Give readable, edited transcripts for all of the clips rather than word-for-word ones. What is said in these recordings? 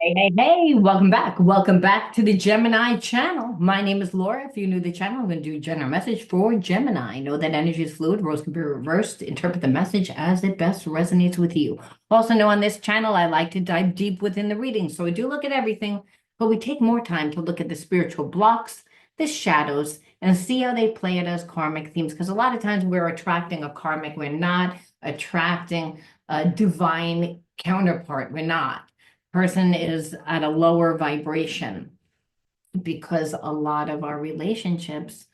Hey, hey, hey, welcome back. Welcome back to the Gemini channel. My name is Laura. If you're new to the channel, I'm going to do a general message for Gemini. Know that energy is fluid, roles can be reversed. Interpret the message as it best resonates with you. Also know on this channel, I like to dive deep within the reading. So we do look at everything, but we take more time to look at the spiritual blocks, the shadows, and see how they play it as karmic themes. Because a lot of times we're attracting a karmic, we're not attracting a divine counterpart. We're not person is at a lower vibration because a lot of our relationships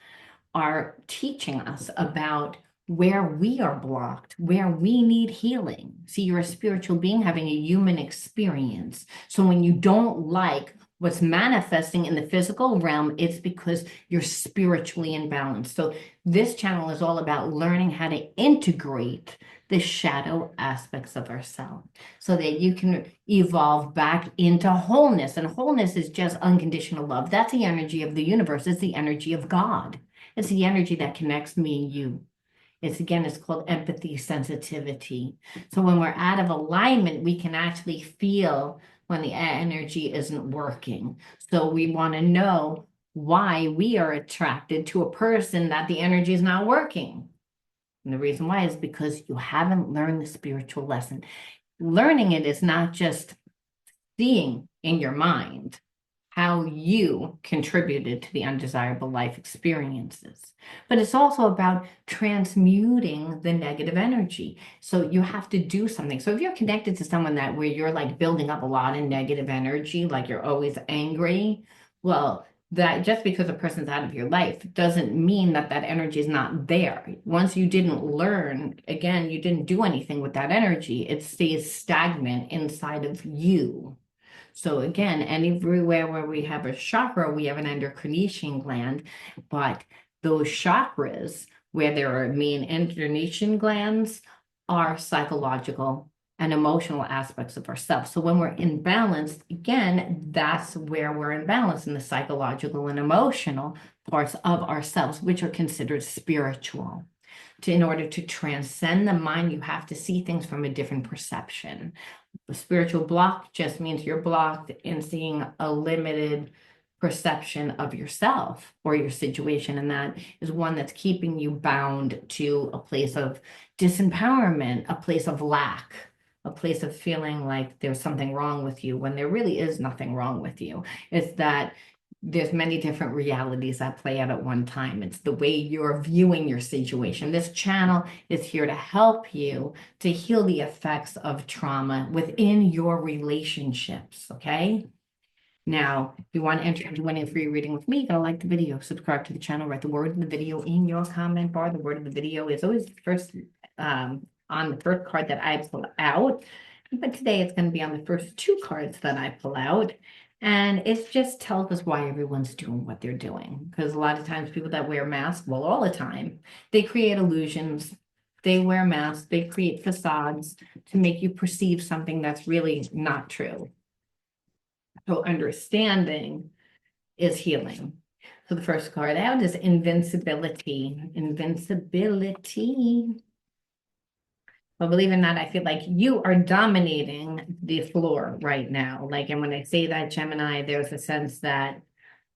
are teaching us about where we are blocked, where we need healing. See, you're a spiritual being having a human experience. So when you don't like what's manifesting in the physical realm, it's because you're spiritually imbalanced. So this channel is all about learning how to integrate the shadow aspects of ourselves so that you can evolve back into wholeness. And wholeness is just unconditional love. That's the energy of the universe. It's the energy of God. It's the energy that connects me and you. It's called empathy, sensitivity. So when we're out of alignment, we can actually feel when the energy isn't working. So we want to know why we are attracted to a person that the energy is not working. And the reason why is because you haven't learned the spiritual lesson. Learning it is not just seeing in your mind how you contributed to the undesirable life experiences. But it's also about transmuting the negative energy. So you have to do something. So if you're connected to someone that where you're like building up a lot of negative energy, like you're always angry, well, that just because a person's out of your life doesn't mean that that energy is not there. Once you didn't learn, again, you didn't do anything with that energy, it stays stagnant inside of you. So again, everywhere where we have a chakra, we have an endocrine gland, but those chakras where there are main endocrine glands are psychological and emotional aspects of ourselves. So when we're imbalanced, again, that's where we're imbalanced in the psychological and emotional parts of ourselves, which are considered spiritual. In order to transcend the mind, you have to see things from a different perception. A spiritual block just means you're blocked in seeing a limited perception of yourself or your situation. And that is one that's keeping you bound to a place of disempowerment, a place of lack, a place of feeling like there's something wrong with you when there really is nothing wrong with you. It's that there's many different realities that play out at one time. It's the way you're viewing your situation. This channel is here to help you to heal the effects of trauma within your relationships, okay? Now, if you want to enter into winning a free reading with me, you gotta like the video, subscribe to the channel, write the word of the video in your comment bar. The word of the video is always the first on the first card that I pull out. But today it's going to be on the first two cards that I pull out. And it just tells us why everyone's doing what they're doing. Because a lot of times people that wear masks, well, all the time, they create illusions. They wear masks, they create facades to make you perceive something that's really not true. So understanding is healing. So the first card out is invincibility. Invincibility. But believe it or not, I feel like you are dominating the floor right now. Like, and when I say that, Gemini, there's a sense that,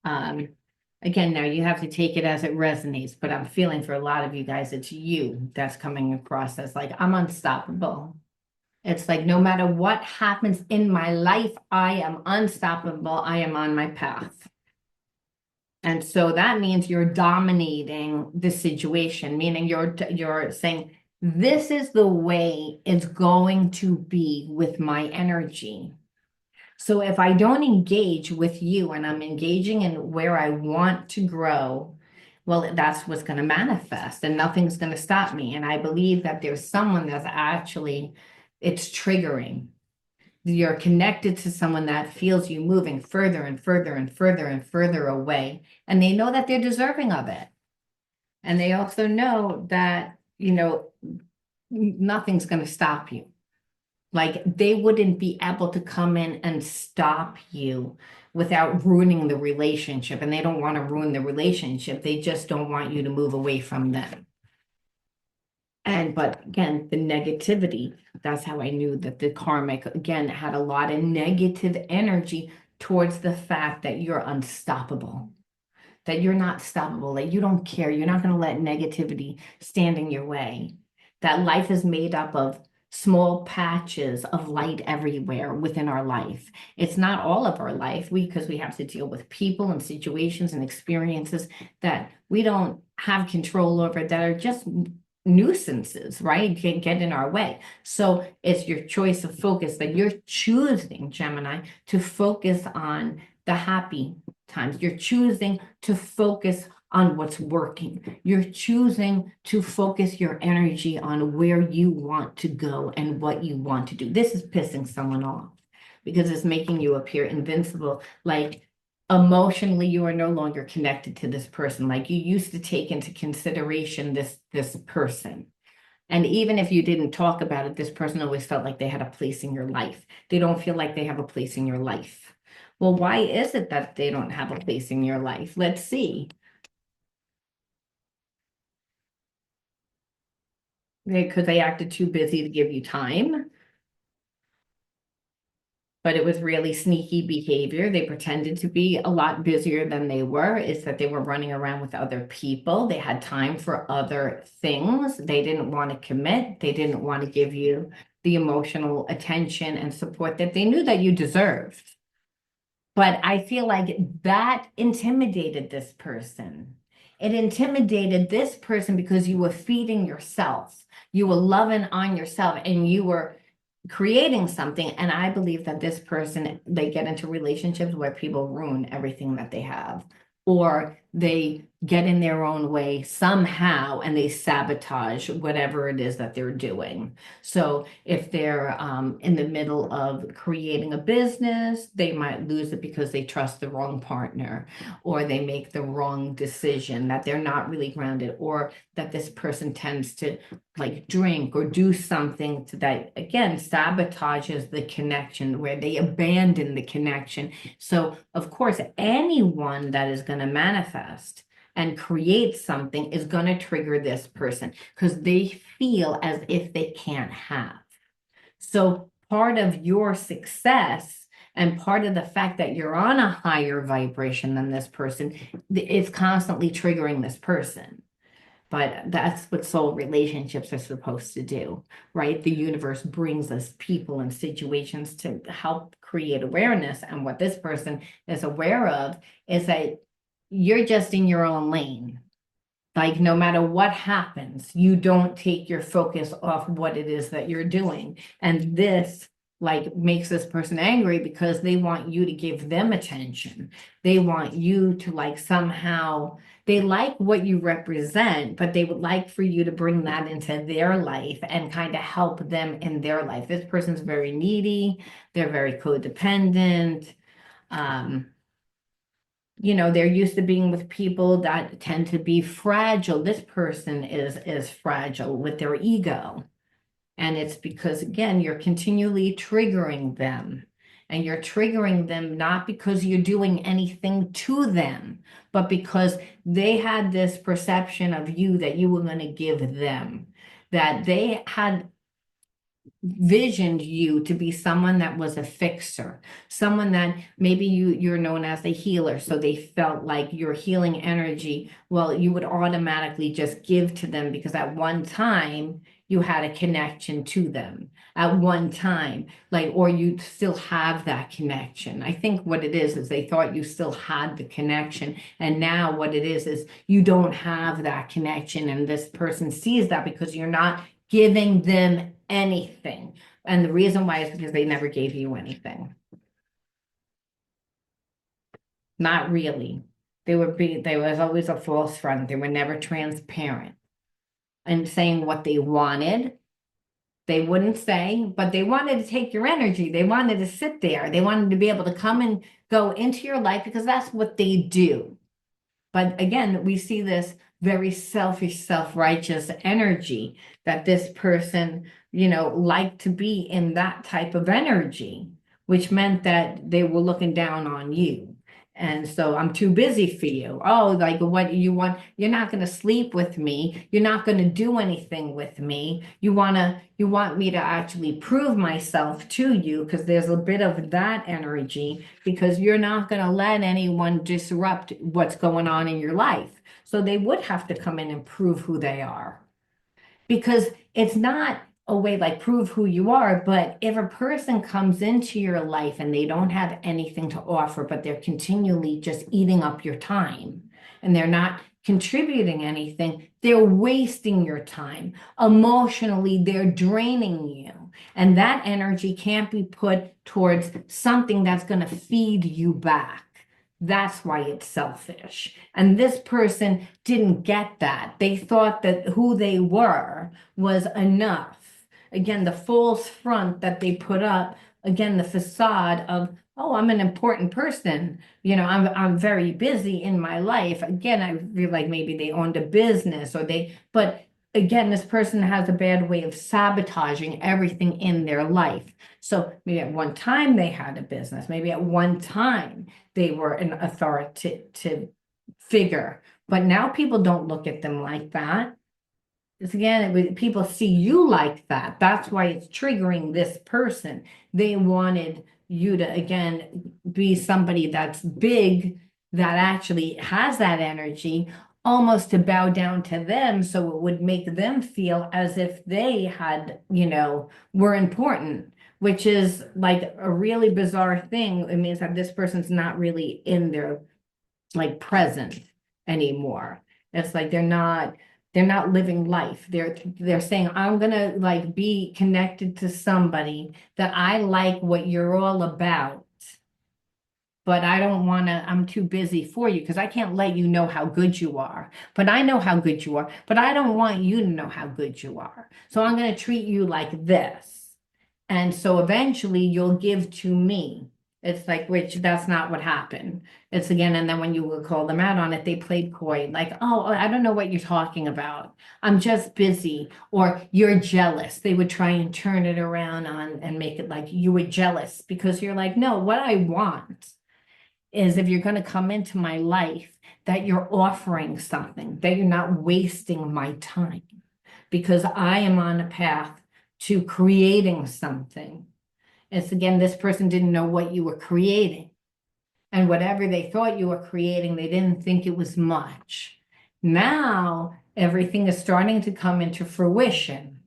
again, now you have to take it as it resonates, but I'm feeling for a lot of you guys, it's you that's coming across as like, I'm unstoppable. It's like, no matter what happens in my life, I am unstoppable. I am on my path. And so that means you're dominating the situation, meaning you're saying, this is the way it's going to be with my energy. So if I don't engage with you and I'm engaging in where I want to grow, well, that's what's going to manifest and nothing's going to stop me. And I believe that there's someone that's actually, it's triggering. You're connected to someone that feels you moving further and further and further and further away. And they know that they're deserving of it. And they also know that, nothing's going to stop you. Like they wouldn't be able to come in and stop you without ruining the relationship. And they don't want to ruin the relationship. They just don't want you to move away from them. But again, the negativity, that's how I knew that the karmic, again, had a lot of negative energy towards the fact that you're unstoppable, that you're not stoppable, that you don't care. You're not going to let negativity stand in your way. That life is made up of small patches of light everywhere within our life. It's not all of our life, because we have to deal with people and situations and experiences that we don't have control over, that are just nuisances, right? Can get in our way. So it's your choice of focus, that you're choosing, Gemini, to focus on the happy times. You're choosing to focus on what's working. You're choosing to focus your energy on where you want to go and what you want to do. This is pissing someone off because it's making you appear invincible. Like, emotionally, you are no longer connected to this person. Like, you used to take into consideration this person. And even if you didn't talk about it, this person always felt like they had a place in your life. They don't feel like they have a place in your life. Well, why is it that they don't have a place in your life? Let's see. Because they acted too busy to give you time, but it was really sneaky behavior. They pretended to be a lot busier than they were. It's that they were running around with other people. They had time for other things. They didn't want to commit. They didn't want to give you the emotional attention and support that they knew that you deserved. But I feel like that intimidated this person. It intimidated this person because you were feeding yourself. You were loving on yourself and you were creating something. And I believe that this person, they get into relationships where people ruin everything that they have, or they get in their own way somehow and they sabotage whatever it is that they're doing. So if they're in the middle of creating a business, they might lose it because they trust the wrong partner, or they make the wrong decision, that they're not really grounded, or that this person tends to like drink or do something that again sabotages the connection, where they abandon the connection. So of course, anyone that is going to manifest and create something is going to trigger this person because they feel as if they can't have. So part of your success and part of the fact that you're on a higher vibration than this person is constantly triggering this person. But that's what soul relationships are supposed to do, right? The universe brings us people and situations to help create awareness. And what this person is aware of is that you're just in your own lane. Like, no matter what happens, you don't take your focus off what it is that you're doing. And this like makes this person angry because they want you to give them attention. They want you to like somehow, they like what you represent, but they would like for you to bring that into their life and kind of help them in their life. This person's very needy. They're very codependent. Um, they're used to being with people that tend to be fragile. This person is fragile with their ego. And it's because, again, you're continually triggering them. And you're triggering them not because you're doing anything to them, but because they had this perception of you that you were going to give them, that they had visioned you to be someone that was a fixer, someone that maybe you're known as a healer, so they felt like your healing energy, well, you would automatically just give to them because at one time you had a connection to them at one time, like, or you still have that connection. I think what it is they thought you still had the connection, and now what it is you don't have that connection, and this person sees that because you're not giving them anything. And the reason why is because they never gave you anything. Not really. There was always a false front. They were never transparent and saying what they wanted. They wouldn't say, but they wanted to take your energy. They wanted to sit there. They wanted to be able to come and go into your life because that's what they do. But again, we see this very selfish, self-righteous energy that this person, liked to be in that type of energy, which meant that they were looking down on you. And so I'm too busy for you. Oh, like what you want? You're not going to sleep with me. You're not going to do anything with me. You want me to actually prove myself to you because there's a bit of that energy because you're not going to let anyone disrupt what's going on in your life. So they would have to come in and prove who they are because it's not a way like prove who you are, but if a person comes into your life and they don't have anything to offer, but they're continually just eating up your time and they're not contributing anything, they're wasting your time. Emotionally, they're draining you. And that energy can't be put towards something that's going to feed you back. That's why it's selfish. And this person didn't get that. They thought that who they were was enough. Again, the false front that they put up, again, the facade of, oh, I'm an important person. I'm very busy in my life. Again, I feel like maybe they owned a business but again, this person has a bad way of sabotaging everything in their life. So maybe at one time they had a business, maybe at one time they were an authoritative figure, but now people don't look at them like that. It's again, people see you like that. That's why it's triggering this person. They wanted you to, again, be somebody that's big, that actually has that energy, almost to bow down to them. So it would make them feel as if they had, were important, which is like a really bizarre thing. It means that this person's not really in their like present anymore. It's like they're not living life. They're saying, I'm gonna like be connected to somebody that I like what you're all about, but I don't wanna, I'm too busy for you because I can't let you know how good you are. But I know how good you are, but I don't want you to know how good you are. So I'm gonna treat you like this. And so eventually you'll give to me. It's like, which that's not what happened. It's again, and then when you would call them out on it, they played coy, like, oh, I don't know what you're talking about. I'm just busy, or you're jealous. They would try and turn it around on and make it like you were jealous because you're like, no, what I want is if you're going to come into my life, that you're offering something, that you're not wasting my time because I am on a path to creating something. It's again, this person didn't know what you were creating. And whatever they thought you were creating, they didn't think it was much. Now everything is starting to come into fruition.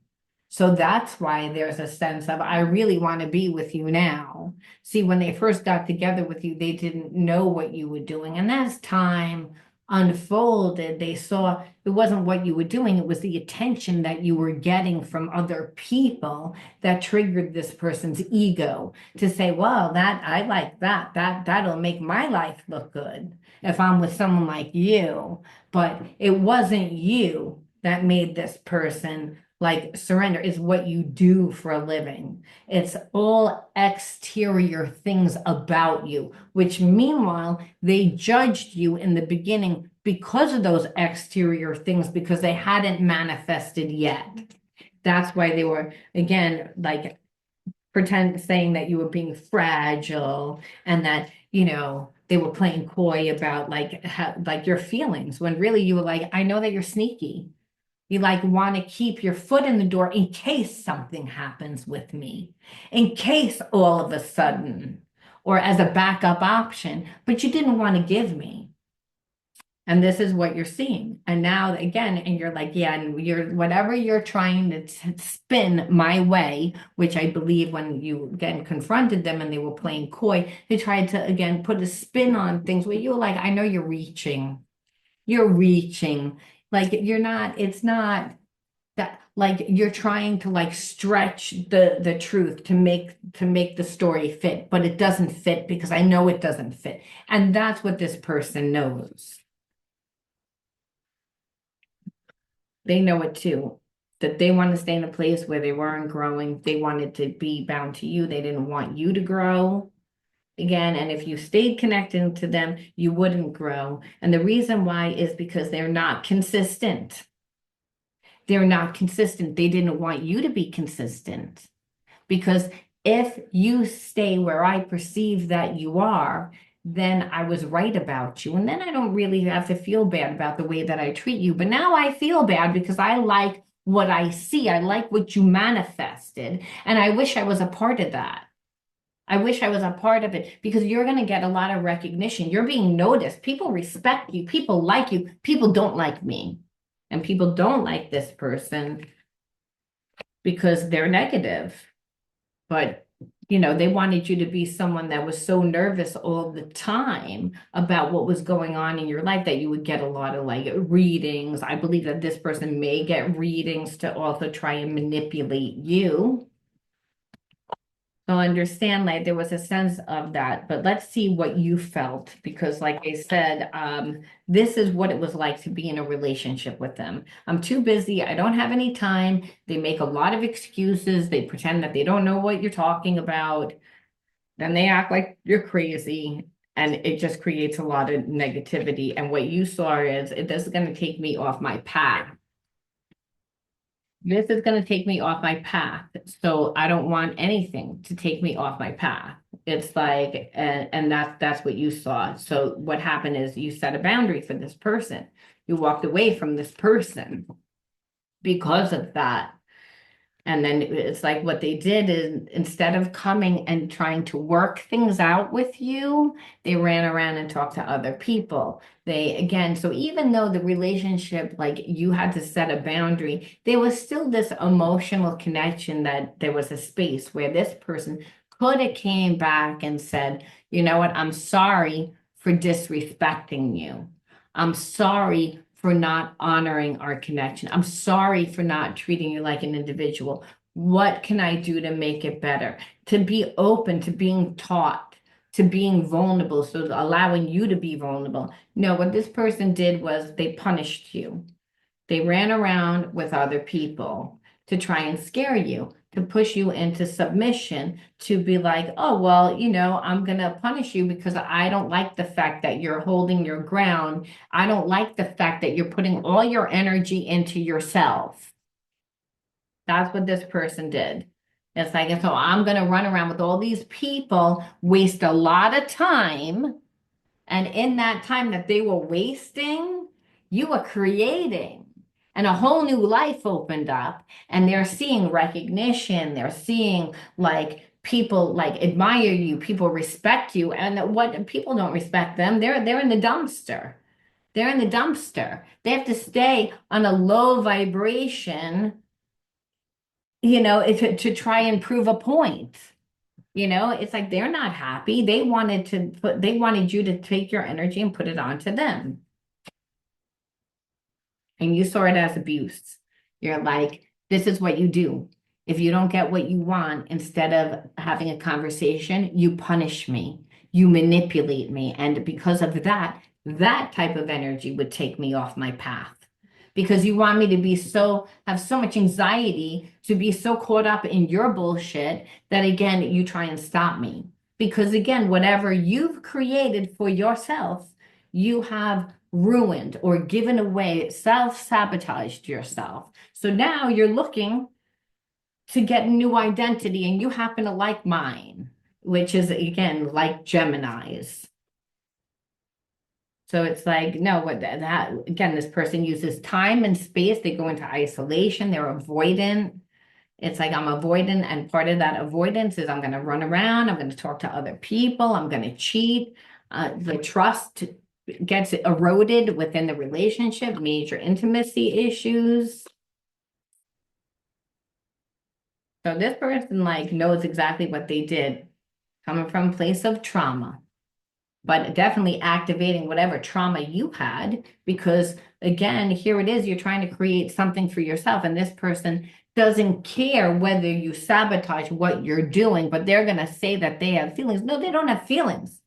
So that's why there's a sense of, I really want to be with you now. See, when they first got together with you, they didn't know what you were doing. And as time unfolded, they saw it wasn't what you were doing, it was the attention that you were getting from other people that triggered this person's ego to say, well, that I like that'll make my life look good if I'm with someone like you. But it wasn't you that made this person like surrender. Is what you do for a living. It's all exterior things about you, which meanwhile, they judged you in the beginning because of those exterior things, because they hadn't manifested yet. That's why they were, again, like saying that you were being fragile and that, they were playing coy about like your feelings when really you were like, I know that you're sneaky. You like want to keep your foot in the door in case something happens with me, in case all of a sudden, or as a backup option, but you didn't want to give me. And this is what you're seeing. And now again, and you're like, yeah, and you're whatever you're trying to spin my way, which I believe when you again confronted them and they were playing coy, they tried to again put a spin on things where you're like, I know you're reaching. You're reaching. Like you're not, it's not that like you're trying to like stretch the truth to make the story fit, but it doesn't fit because I know it doesn't fit. And that's what this person knows. They know it too, that they want to stay in a place where they weren't growing. They wanted to be bound to you. They didn't want you to grow again. And if you stayed connected to them, you wouldn't grow. And the reason why is because they're not consistent. They're not consistent. They didn't want you to be consistent because if you stay where I perceive that you are, then I was right about you. And then I don't really have to feel bad about the way that I treat you. But now I feel bad because I like what I see. I like what you manifested. And I wish I was a part of that. I wish I was a part of it because you're going to get a lot of recognition. You're being noticed. People respect you. People like you. People don't like me. And people don't like this person because they're negative. But, they wanted you to be someone that was so nervous all the time about what was going on in your life that you would get a lot of like readings. I believe that this person may get readings to also try and manipulate you. So understand, like there was a sense of that, but let's see what you felt because, like I said, this is what it was like to be in a relationship with them. I'm too busy. I don't have any time. They make a lot of excuses. They pretend that they don't know what you're talking about. Then they act like you're crazy, and it just creates a lot of negativity. And what you saw is this is going to take me off my path. This is going to take me off my path. So I don't want anything to take me off my path. It's like, and that's what you saw. So what happened is you set a boundary for this person. You walked away from this person because of that. And then it's like what they did is instead of coming and trying to work things out with you, they ran around and talked to other people. So even though the relationship, like you had to set a boundary, there was still this emotional connection that there was a space where this person could have came back and said, you know what, I'm sorry for disrespecting you. I'm sorry for not honoring our connection. I'm sorry for not treating you like an individual. What can I do to make it better? To be open to being taught, to being vulnerable, so allowing you to be vulnerable. No, what this person did was they punished you. They ran around with other people to try and scare you, to push you into submission, to be like, oh, well, I'm going to punish you because I don't like the fact that you're holding your ground. I don't like the fact that you're putting all your energy into yourself. That's what this person did. It's like, so I'm going to run around with all these people, waste a lot of time. And in that time that they were wasting, you were creating. And a whole new life opened up. And they're seeing recognition. They're seeing like people like admire you, people respect you. And what people don't respect them, they're in the dumpster. They're in the dumpster. They have to stay on a low vibration, to try and prove a point. It's like they're not happy. They wanted you to take your energy and put it onto them. And you saw it as abuse. You're like, this is what you do. If you don't get what you want, instead of having a conversation, you punish me, you manipulate me. And because of that, that type of energy would take me off my path. Because you want me to have so much anxiety, to be so caught up in your bullshit that again, you try and stop me. Because again, whatever you've created for yourself, you have ruined or given away, self-sabotaged yourself. So now you're looking to get a new identity and you happen to like mine, which is again, like Gemini's. So it's like, no, that again, this person uses time and space. They go into isolation. They're avoidant. It's like I'm avoidant, and part of that avoidance is I'm going to run around. I'm going to talk to other people. I'm going to cheat. The trust gets eroded within the relationship. Major intimacy issues. So this person like knows exactly what they did, coming from a place of trauma. But definitely activating whatever trauma you had, because again, here it is, you're trying to create something for yourself, and this person doesn't care whether you sabotage what you're doing, but they're going to say that they have feelings. No, they don't have feelings.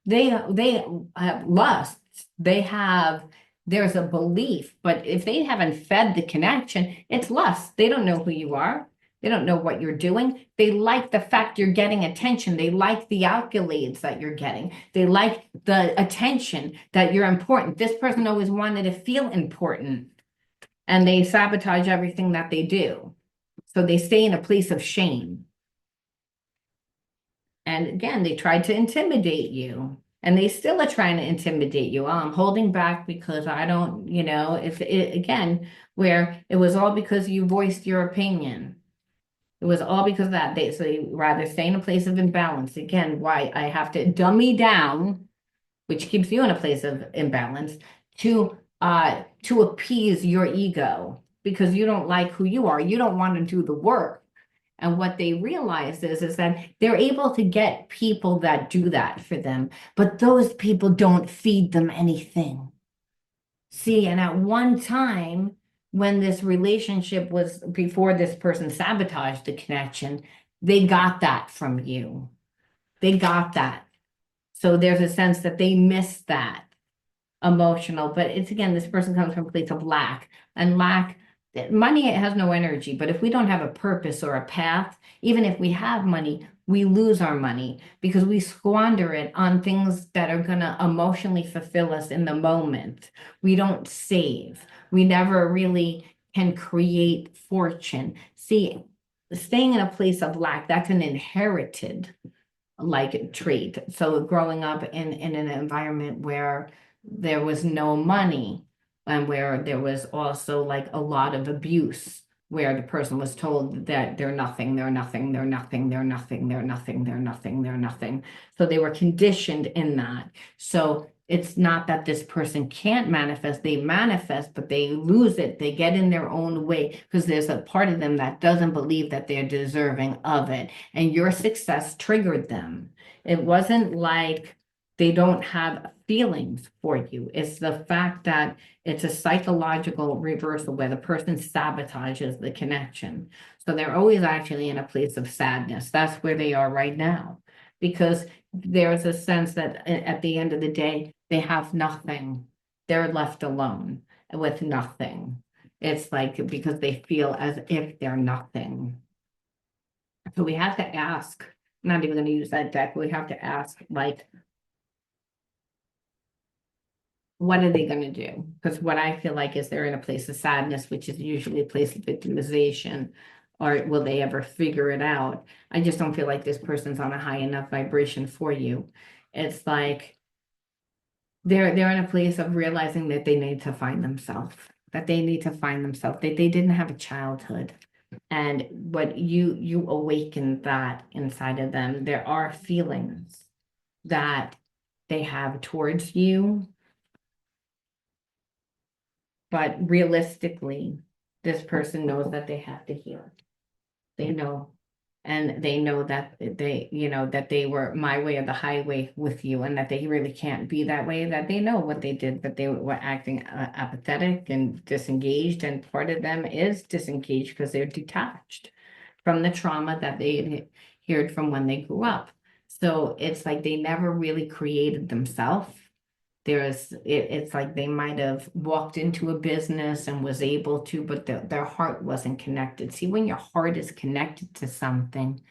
They have lust. There's a belief, but if they haven't fed the connection, it's lust. They don't know who you are. They don't know what you're doing. They like the fact you're getting attention. They like the accolades that you're getting. They like the attention that you're important. This person always wanted to feel important, and they sabotage everything that they do. So they stay in a place of shame. And again, they tried to intimidate you. And they still are trying to intimidate you. Oh, I'm holding back because I don't, if it again, where it was all because you voiced your opinion. It was all because of that. They rather stay in a place of imbalance. Again, why I have to dummy down, which keeps you in a place of imbalance, to appease your ego because you don't like who you are. You don't want to do the work. And what they realize is that they're able to get people that do that for them, but those people don't feed them anything. See, and at one time, when this relationship was before this person sabotaged the connection, they got that from you. They got that. So there's a sense that they missed that emotional, but it's again, this person comes from a place of lack, and lack, money, it has no energy. But if we don't have a purpose or a path, even if we have money, we lose our money because we squander it on things that are going to emotionally fulfill us in the moment. We don't save. We never really can create fortune. See, staying in a place of lack, that's an inherited like trait. So growing up in an environment where there was no money and where there was also like a lot of abuse, where the person was told that they're nothing, they're nothing, they're nothing, they're nothing, they're nothing, they're nothing, they're nothing. So they were conditioned in that. So it's not that this person can't manifest, they manifest, but they lose it. They get in their own way because there's a part of them that doesn't believe that they're deserving of it. And your success triggered them. It wasn't like they don't have feelings for you. It's the fact that it's a psychological reversal where the person sabotages the connection. So they're always actually in a place of sadness. That's where they are right now. Because there's a sense that at the end of the day, they have nothing. They're left alone with nothing. It's like because they feel as if they're nothing. So we have to ask, I'm not even going to use that deck. We have to ask, like, what are they going to do? Because what I feel like is they're in a place of sadness, which is usually a place of victimization. Or will they ever figure it out? I just don't feel like this person's on a high enough vibration for you. It's like they're in a place of realizing that they need to find themselves, that they need to find themselves. They didn't have a childhood. And what you awaken that inside of them, there are feelings that they have towards you, but realistically, this person knows that they have to heal. They know. And they know that that they were my way or the highway with you, and that they really can't be that way, that they know what they did, but they were acting apathetic and disengaged. And part of them is disengaged because they're detached from the trauma that they heard from when they grew up. So it's like they never really created themselves. It's like they might have walked into a business and was able to, but their heart wasn't connected. See, when your heart is connected to something,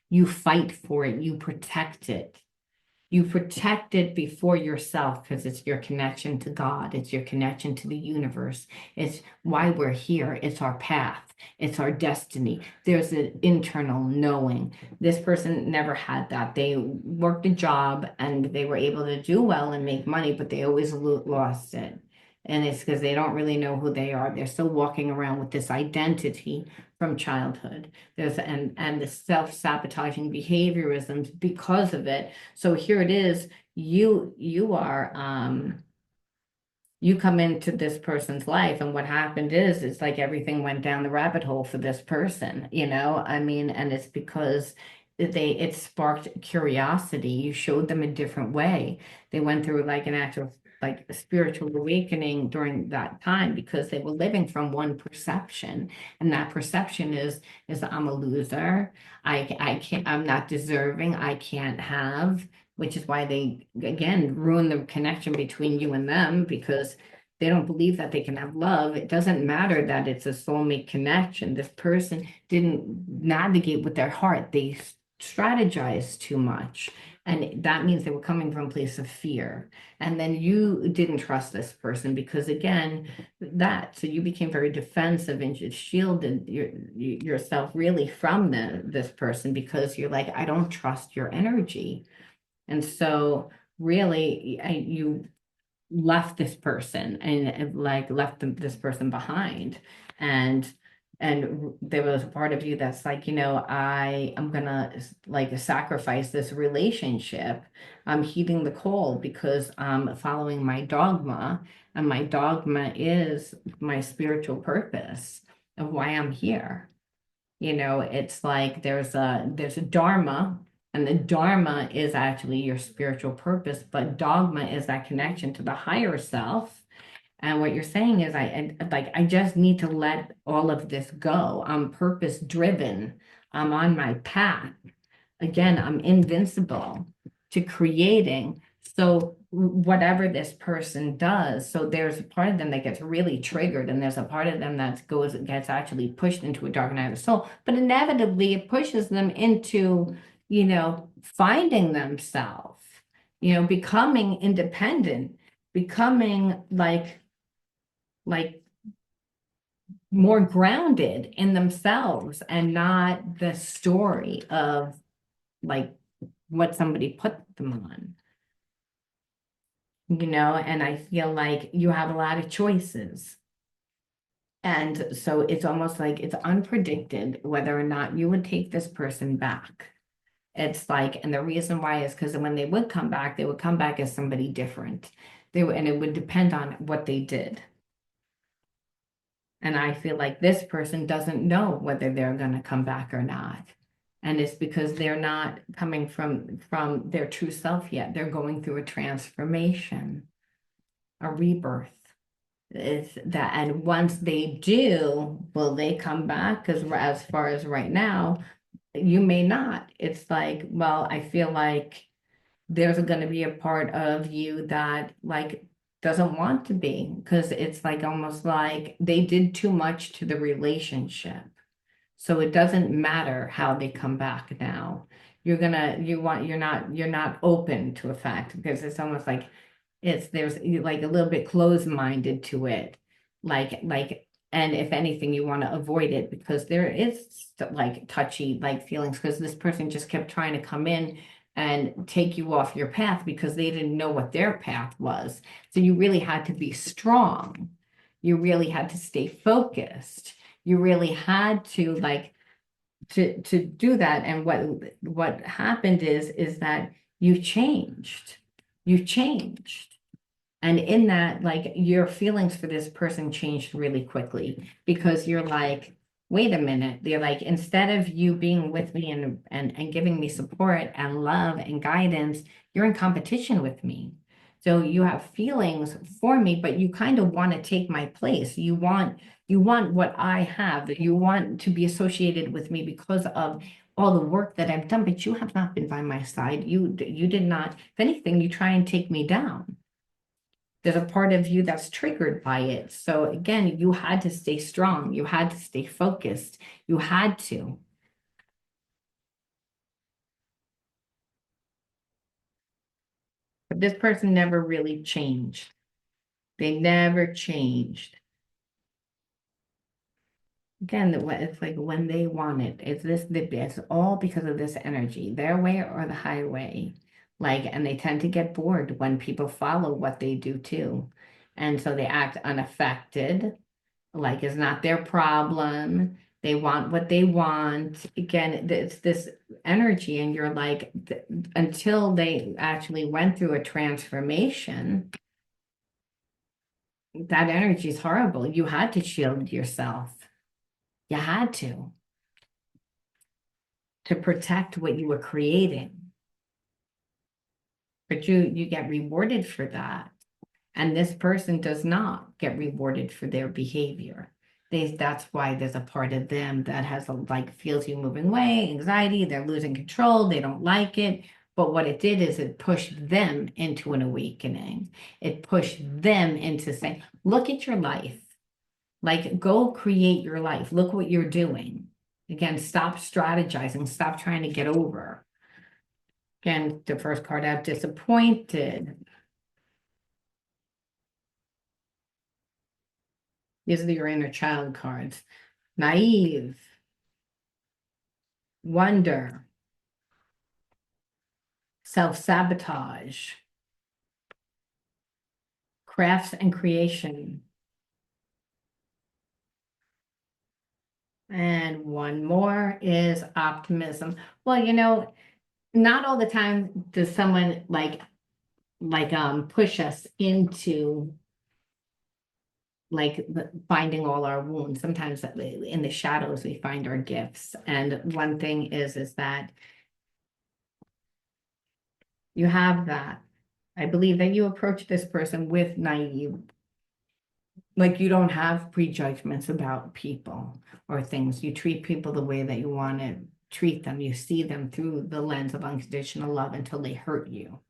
you fight for it, you protect it. You protect it before yourself because it's your connection to God. It's your connection to the universe. It's why we're here. It's our path. It's our destiny. There's an internal knowing. This person never had that. They worked a job and they were able to do well and make money, but they always lost it. And it's because they don't really know who they are. They're still walking around with this identity from childhood. And the self-sabotaging behaviorisms because of it. So here it is, you are you come into this person's life, and what happened is it's like everything went down the rabbit hole for this person, I mean, and it's because it sparked curiosity. You showed them a different way. They went through like an actual like a spiritual awakening during that time because they were living from one perception, and that perception is I'm a loser. I can't, I'm not deserving, I can't have, which is why they again ruin the connection between you and them, because they don't believe that they can have love. It doesn't matter that it's a soulmate connection. This person didn't navigate with their heart. They strategized too much. And that means they were coming from a place of fear. And then you didn't trust this person because, again, so you became very defensive and you shielded yourself really from this person because you're like, I don't trust your energy. And so really you left this person and like left this person behind, and there was a part of you that's like, I am gonna like sacrifice this relationship. I'm heeding the call because I'm following my dogma, and my dogma is my spiritual purpose of why I'm here. It's like there's a dharma, and the dharma is actually your spiritual purpose, but dogma is that connection to the higher self. And what you're saying is, I just need to let all of this go. I'm purpose driven. I'm on my path. Again, I'm invincible to creating. So whatever this person does, so there's a part of them that gets really triggered, and there's a part of them that gets actually pushed into a dark night of the soul. But inevitably, it pushes them into, finding themselves, becoming independent, becoming like more grounded in themselves and not the story of like what somebody put them on, and I feel like you have a lot of choices. And so it's almost like it's unpredicted whether or not you would take this person back. It's like, and the reason why is because when they would come back, they would come back as somebody different. And it would depend on what they did. And I feel like this person doesn't know whether they're going to come back or not. And it's because they're not coming from their true self yet. They're going through a transformation, a rebirth. Is that, and once they do, will they come back? Because as far as right now, you may not. It's like, well, I feel like there's going to be a part of you that like doesn't want to be, because it's like almost like they did too much to the relationship. So it doesn't matter how they come back now. You're not open to a fact, because it's almost like there's like a little bit closed-minded to it. And if anything, you want to avoid it because there is like touchy like feelings, because this person just kept trying to come in and take you off your path because they didn't know what their path was. So you really had to be strong. You really had to stay focused. You really had to like to do that. And what happened is that you changed. You changed. And in that, like your feelings for this person changed really quickly, because you're like, wait a minute. They're like, instead of you being with me and giving me support and love and guidance, you're in competition with me. So you have feelings for me, but you kind of want to take my place. You want what I have. You want to be associated with me because of all the work that I've done, but you have not been by my side. You did not. If anything, you try and take me down. There's a part of you that's triggered by it. So again, you had to stay strong. You had to stay focused. You had to. But this person never really changed. They never changed. Again, it's like when they want it. It's all because of this energy, their way or the highway. Like, and they tend to get bored when people follow what they do too. And so they act unaffected, like it's not their problem. They want what they want. Again, it's this energy, and you're like, until they actually went through a transformation, that energy is horrible. You had to shield yourself. You had to protect what you were creating. But you get rewarded for that. And this person does not get rewarded for their behavior. That's why there's a part of them that has like feels you moving away, anxiety, they're losing control, they don't like it. But what it did is it pushed them into an awakening. It pushed them into saying, look at your life. Like, go create your life. Look what you're doing. Again, stop strategizing, stop trying to get over. Again, the first card out, disappointed. These are your inner child cards. Naive, wonder, self-sabotage. crafts and creation. And one more is optimism. Well, not all the time does someone push us into finding all our wounds. Sometimes in the shadows we find our gifts. And one thing is that you have that. I believe that you approach this person with naive, like you don't have prejudgments about people or things. You treat people the way that you want to treat them. You see them through the lens of unconditional love until they hurt you.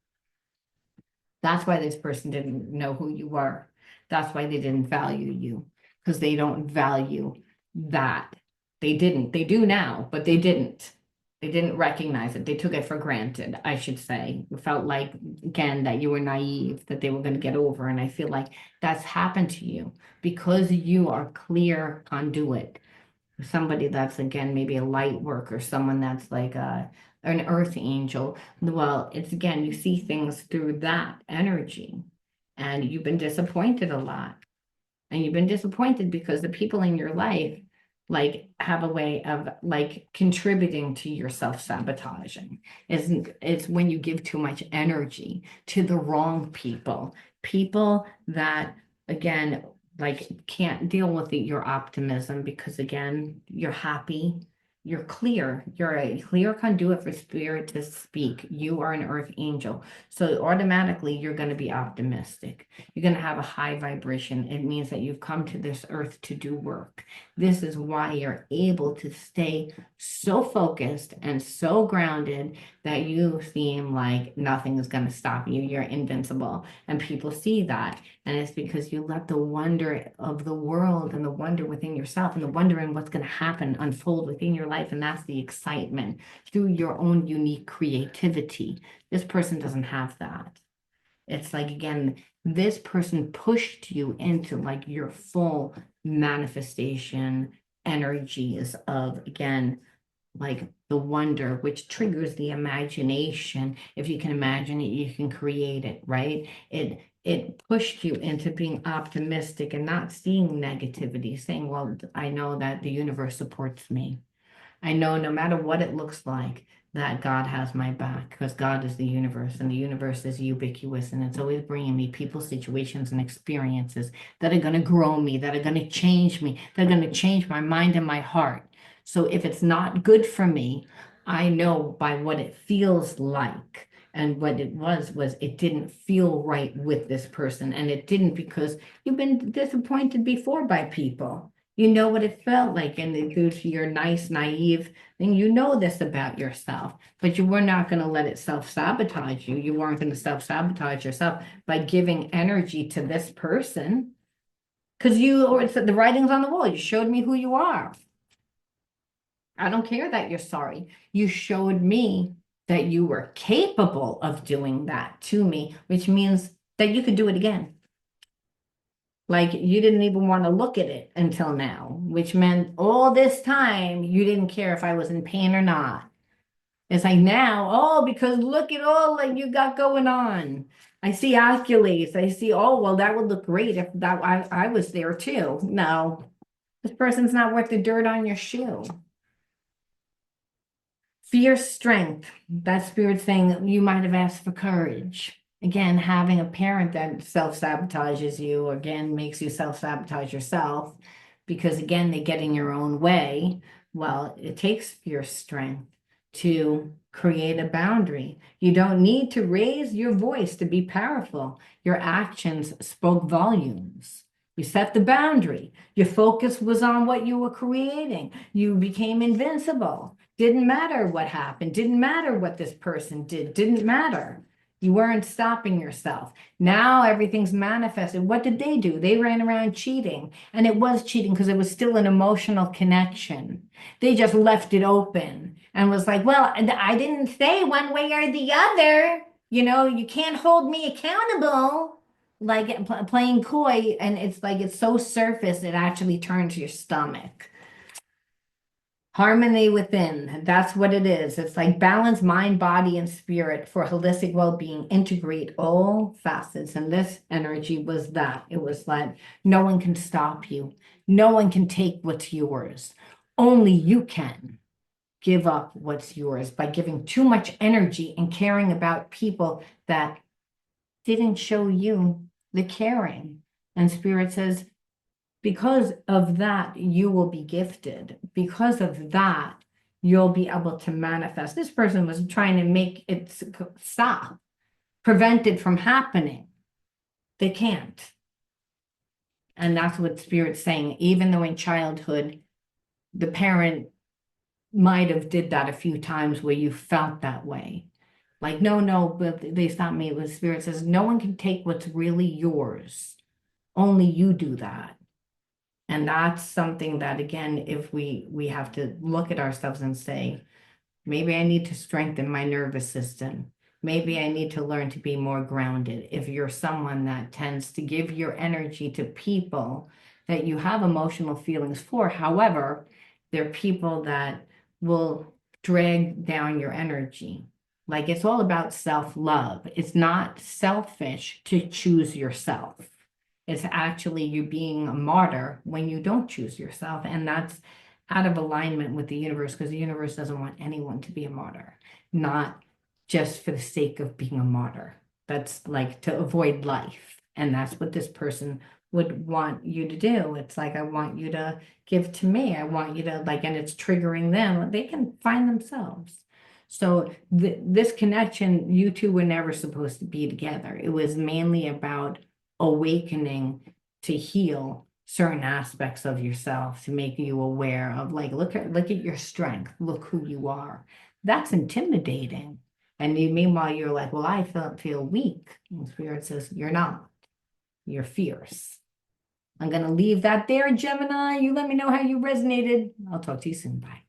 That's why this person didn't know who you were. That's why they didn't value you, because they don't value that. They didn't. They do now, but they didn't. They didn't recognize it. They took it for granted, I should say. It felt like, again, that you were naive, that they were going to get over. And I feel like that's happened to you because you are clear conduit. Somebody that's, again, maybe a light worker, someone that's like an earth angel. Well, it's again, you see things through that energy, and you've been disappointed a lot. And you've been disappointed because the people in your life have a way of contributing to your self-sabotaging. It's when you give too much energy to the wrong people that, again, can't deal with your optimism, because again, you're happy, you're clear, you're a clear conduit for spirit to speak. You are an earth angel, so automatically you're going to be optimistic. You're going to have a high vibration. It means that you've come to this earth to do work. This is why you're able to stay so focused and so grounded that you seem like nothing is going to stop you. You're invincible, and people see that. And it's because you let the wonder of the world and the wonder within yourself and the wonder in what's going to happen unfold within your life. And that's the excitement through your own unique creativity. This person doesn't have that. It's like, again, this person pushed you into your full manifestation energies of, again, the wonder, which triggers the imagination. If you can imagine it, you can create it, right? It pushed you into being optimistic and not seeing negativity, saying, well, I know that the universe supports me. I know no matter what it looks like, that God has my back, because God is the universe, and the universe is ubiquitous, and it's always bringing me people, situations, and experiences that are going to grow me, that are going to change me, that are going to change my mind and my heart. So if it's not good for me, I know by what it feels like. And what it was it didn't feel right with this person. And it didn't, because you've been disappointed before by people. You know what it felt like, and due to your nice, naive thing, you know this about yourself, but you were not going to let it self-sabotage you. You weren't going to self-sabotage yourself by giving energy to this person, because the writing's on the wall. You showed me who you are. I don't care that you're sorry. You showed me that you were capable of doing that to me, which means that you could do it again. You didn't even want to look at it until now, which meant all this time you didn't care if I was in pain or not. It's like now, oh, because look at all you got going on. I see accolades. I see, oh, well, that would look great if I was there too. No, this person's not worth the dirt on your shoe. Fierce strength. That spirit saying you might have asked for courage. Again, having a parent that self-sabotages you, again, makes you self-sabotage yourself, because again, they get in your own way. Well, it takes fierce strength to create a boundary. You don't need to raise your voice to be powerful. Your actions spoke volumes. You set the boundary. Your focus was on what you were creating. You became invincible. Didn't matter what happened. Didn't matter what this person did. Didn't matter. You weren't stopping yourself. Now everything's manifested. What did they do? They ran around cheating. And it was cheating because it was still an emotional connection. They just left it open and was like, well, I didn't say one way or the other. You can't hold me accountable. Playing coy, and it's so surface, it actually turns your stomach. Harmony within. That's what it is. It's like balance mind, body, and spirit for holistic well-being. Integrate all facets. And this energy was that. It was like no one can stop you. No one can take what's yours. Only you can give up what's yours by giving too much energy and caring about people that didn't show you the caring. And Spirit says, because of that, you will be gifted. Because of that, you'll be able to manifest. This person was trying to make it stop, prevent it from happening. They can't. And that's what Spirit's saying. Even though in childhood, the parent might have did that a few times where you felt that way. Like, no, no, but they stopped me. The Spirit says, no one can take what's really yours. Only you do that. And that's something that, again, if we have to look at ourselves and say, maybe I need to strengthen my nervous system. Maybe I need to learn to be more grounded. If you're someone that tends to give your energy to people that you have emotional feelings for, however, they're people that will drag down your energy. Like it's all about self-love. It's not selfish to choose yourself. It's actually you being a martyr when you don't choose yourself. And that's out of alignment with the universe because the universe doesn't want anyone to be a martyr, not just for the sake of being a martyr. That's like to avoid life. And that's what this person would want you to do. It's like, I want you to give to me. I want you to like, and it's triggering them. They can find themselves. So this connection, you two were never supposed to be together. It was mainly about awakening to heal certain aspects of yourself, to make you aware of like, look at your strength, look who you are. That's intimidating. And meanwhile, you're like, well, I feel weak. And Spirit says, you're not. You're fierce. I'm going to leave that there, Gemini. You let me know how you resonated. I'll talk to you soon. Bye.